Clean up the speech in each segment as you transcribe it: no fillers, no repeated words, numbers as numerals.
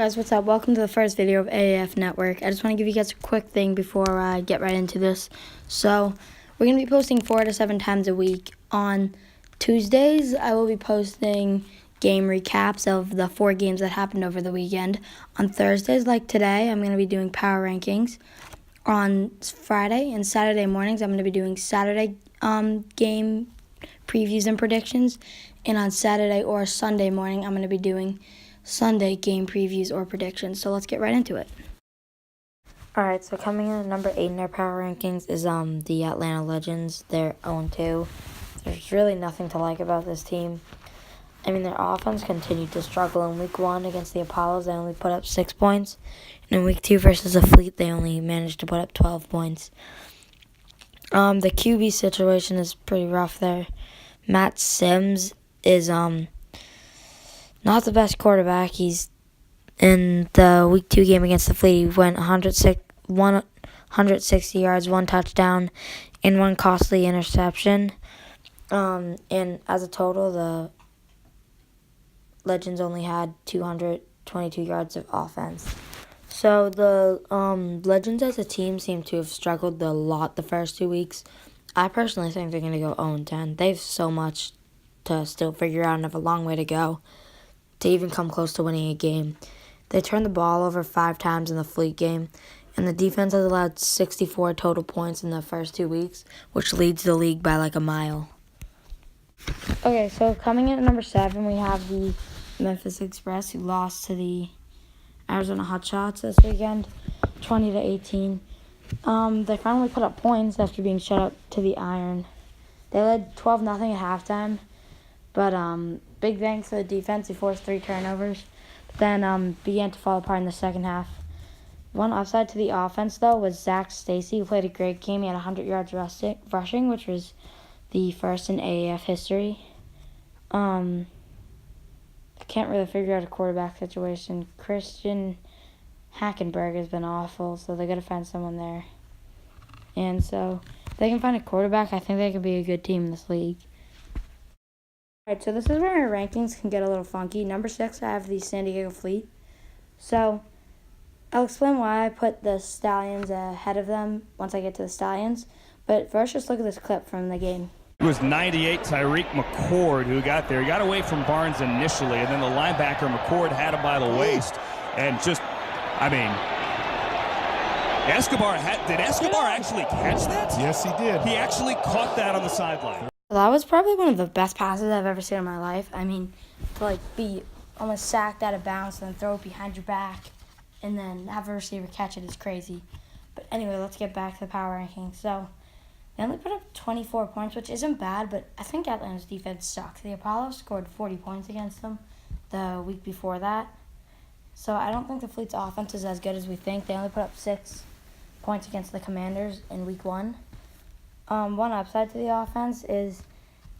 guys, what's up? Welcome to the first video of AAF Network. I just want to give you guys a quick thing before I get right into this. So, we're going to be posting 4 to 7 times a week. On Tuesdays, I will be posting game recaps of the 4 games that happened over the weekend. On Thursdays, like today, I'm going to be doing power rankings. On Friday and Saturday mornings, I'm going to be doing Saturday game previews and predictions. And on Saturday or Sunday morning, I'm going to be doing Sunday game previews or predictions. So let's get right into it. Alright, so coming in at number 8 in our power rankings is the Atlanta Legends. They're 0-2. There's really nothing to like about this team. I mean, their offense continued to struggle in Week 1 against the Apollos. They only put up 6 points. And in Week 2 versus the Fleet, they only managed to put up 12 points. The QB situation is pretty rough there. Matt Sims is not the best quarterback. He's in the Week 2 game against the Fleet. He went 160 yards, 1 touchdown, and 1 costly interception. And as a total, the Legends only had 222 yards of offense. So the Legends as a team seem to have struggled a lot the first 2 weeks. I personally think they're going to go 0-10. They have so much to still figure out and have a long way to go to even come close to winning a game. They turned the ball over 5 times in the Fleet game, and the defense has allowed 64 total points in the first 2 weeks, which leads the league by like a mile. Okay, so coming in at number 7, we have the Memphis Express, who lost to the Arizona Hotshots this weekend, 20-18. They finally put up points after being shut out to the Iron. They led 12-0 at halftime, but big thanks to the defense, who forced 3 turnovers, but then began to fall apart in the second half. One upside to the offense, though, was Zach Stacy, who played a great game. He had 100 yards rushing, which was the first in AAF history. I can't really figure out a quarterback situation. Christian Hackenberg has been awful, so they got to find someone there. And so if they can find a quarterback, I think they could be a good team in this league. Alright, so this is where my rankings can get a little funky. Number 6, I have the San Diego Fleet. So I'll explain why I put the Stallions ahead of them once I get to the Stallions. But first, just look at this clip from the game. It was 98 Tyreek McCord who got there. He got away from Barnes initially, and then the linebacker McCord had him by the waist. And just, I mean, did Escobar actually catch that? Yes, he did. He actually caught that on the sideline. Well, that was probably one of the best passes I've ever seen in my life. I mean, to be almost sacked out of bounds and then throw it behind your back and then have a receiver catch it is crazy. But anyway, let's get back to the power rankings. So they only put up 24 points, which isn't bad, but I think Atlanta's defense sucks. The Apollos scored 40 points against them the week before that. So I don't think the Fleet's offense is as good as we think. They only put up 6 points against the Commanders in Week 1. One upside to the offense is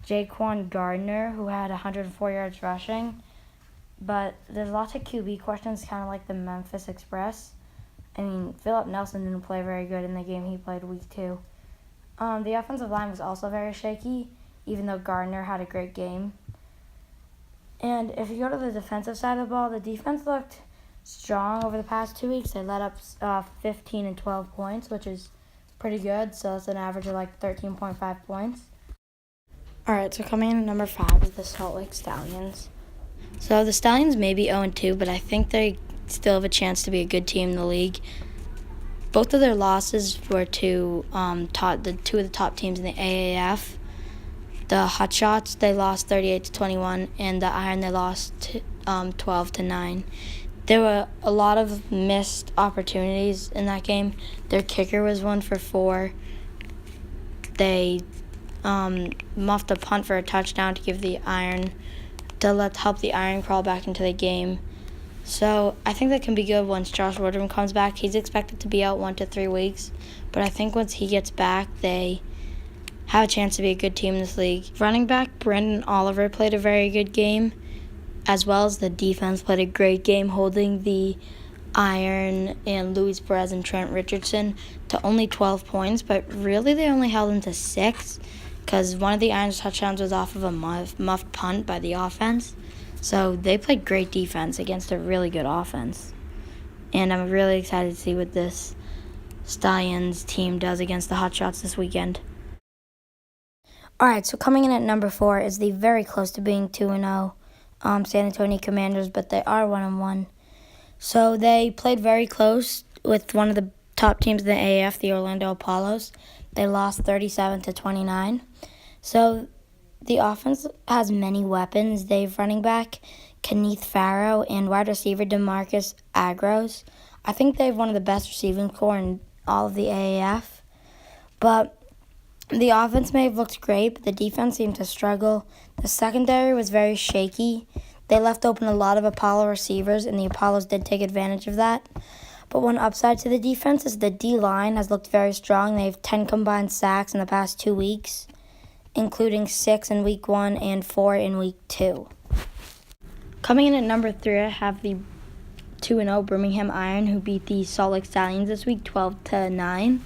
Jaquan Gardner, who had 104 yards rushing. But there's lots of QB questions, kind of like the Memphis Express. I mean, Philip Nelson didn't play very good in the game he played Week 2. The offensive line was also very shaky, even though Gardner had a great game. And if you go to the defensive side of the ball, the defense looked strong over the past 2 weeks. They let up 15 and 12 points, which is pretty good. So that's an average of like 13.5 points. All right, so coming in at number 5 is the Salt Lake Stallions. So the Stallions may be 0-2, but I think they still have a chance to be a good team in the league. Both of their losses were to the 2 of the top teams in the AAF. The Hotshots, they lost 38-21, and the Iron, they lost 12-9. There were a lot of missed opportunities in that game. Their kicker was 1 for 4. They muffed a punt for a touchdown to give the Iron, help the Iron crawl back into the game. So I think that can be good once Josh Woodrum comes back. He's expected to be out 1 to 3 weeks, but I think once he gets back, they have a chance to be a good team in this league. Running back Brandon Oliver played a very good game, as well as the defense played a great game, holding the Iron and Luis Perez and Trent Richardson to only 12 points, but really they only held them to 6 because one of the Iron's touchdowns was off of a muffed punt by the offense. So they played great defense against a really good offense. and I'm really excited to see what this Stallions team does against the Hotshots this weekend. All right, so coming in at number 4 is the very close to being 2-0 San Antonio Commanders, but they are 1-1. So they played very close with one of the top teams in the AAF, the Orlando Apollos. They lost 37-29. So the offense has many weapons. They have running back Kenneth Farrow and wide receiver DeMarcus Agros. I think they have one of the best receiving core in all of the AAF. But the offense may have looked great, but the defense seemed to struggle. The secondary was very shaky. They left open a lot of Apollo receivers, and the Apollos did take advantage of that. But one upside to the defense is the D-line has looked very strong. They have 10 combined sacks in the past 2 weeks, including 6 in Week 1 and 4 in Week 2. Coming in at number 3, I have the 2-0 Birmingham Iron, who beat the Salt Lake Stallions this week 12-9.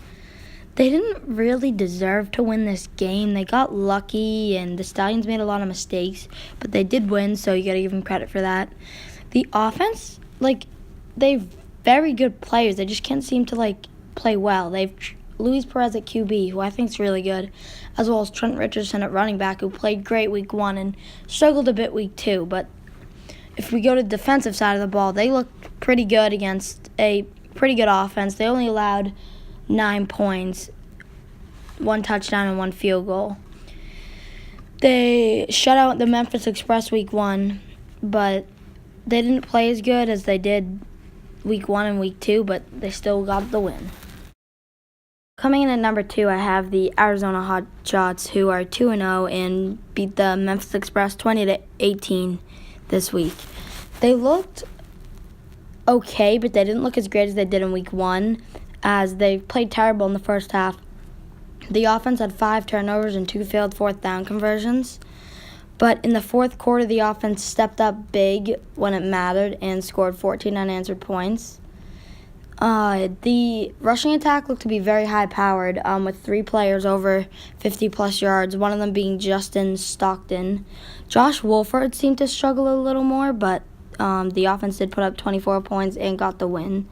They didn't really deserve to win this game. They got lucky, and the Stallions made a lot of mistakes, but they did win, so you got to give them credit for that. The offense, they've very good players. They just can't seem to, play well. They've Luis Perez at QB, who I think is really good, as well as Trent Richardson at running back, who played great Week 1 and struggled a bit Week 2. But if we go to the defensive side of the ball, they looked pretty good against a pretty good offense. They only allowed 9 points, 1 touchdown, and 1 field goal. They shut out the Memphis Express Week 1, but they didn't play as good as they did Week 1 and Week 2, but they still got the win. Coming in at number 2, I have the Arizona Hotshots, who are 2-0 and beat the Memphis Express 20-18 this week. They looked okay, but they didn't look as great as they did in Week 1, as they played terrible in the first half. The offense had 5 turnovers and 2 failed fourth down conversions. But in the fourth quarter, the offense stepped up big when it mattered and scored 14 unanswered points. The rushing attack looked to be very high-powered, with 3 players over 50-plus yards, one of them being Justin Stockton. Josh Wolford seemed to struggle a little more, but the offense did put up 24 points and got the win.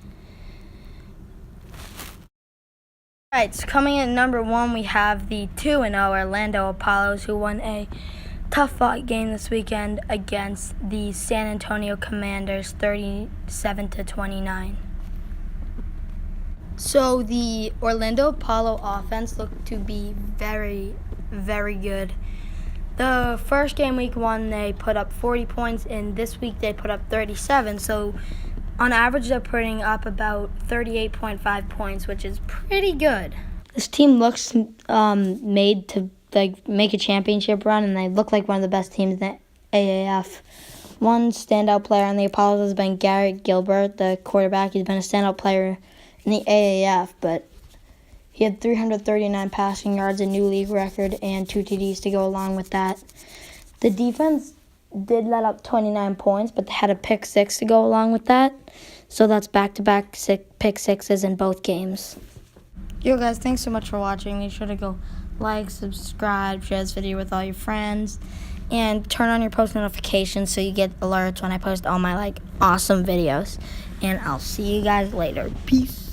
All right, so coming in at number 1, we have the 2-0 Orlando Apollos, who won a tough-fought game this weekend against the San Antonio Commanders, 37-29. So the Orlando Apollo offense looked to be very, very good. The first game, Week 1, they put up 40 points, and this week they put up 37. So on average, they're putting up about 38.5 points, which is pretty good. This team looks made to make a championship run, and they look like one of the best teams in the AAF. One standout player on the Apollos has been Garrett Gilbert, the quarterback. He's been a standout player in the AAF, but he had 339 passing yards, a new league record, and 2 TDs to go along with that. The defense did let up 29 points, but they had a pick 6 to go along with that. So that's back-to-back pick 6s in both games. Yo, guys, thanks so much for watching. Make sure to go like, subscribe, share this video with all your friends, and turn on your post notifications so you get alerts when I post all my awesome videos. And I'll see you guys later. Peace.